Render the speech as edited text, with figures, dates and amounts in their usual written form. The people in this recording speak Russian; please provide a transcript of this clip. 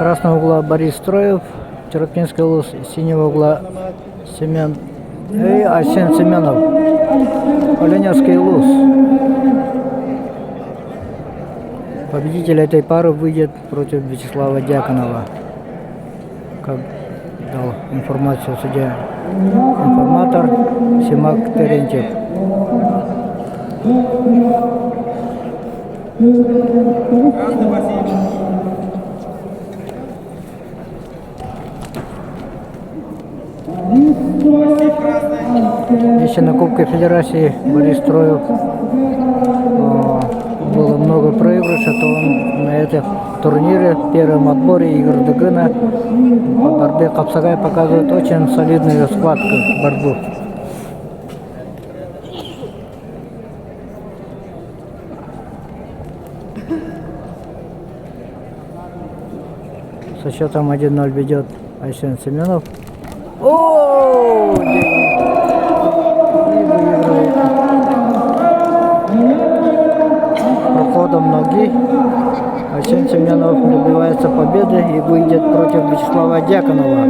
Красного угла Борис Строев, Черепинский улус, синего угла Арсен Семенов, Оленевский улус. Победитель этой пары выйдет против Вячеслава Дьяконова, как дал информацию судья информатор Симак Терентьев. Если на Кубке Федерации Борис Строев было много проигрыша, то он на этом турнире, в первом отборе Игорь Дыгына по борьбе Капсагай показывает очень солидную схватку, борьбу. Со счетом 1-0 ведет Арсен Семенов. Проходом ноги Арсен Семенов добивается победы и выйдет против Вячеслава Дьяконова.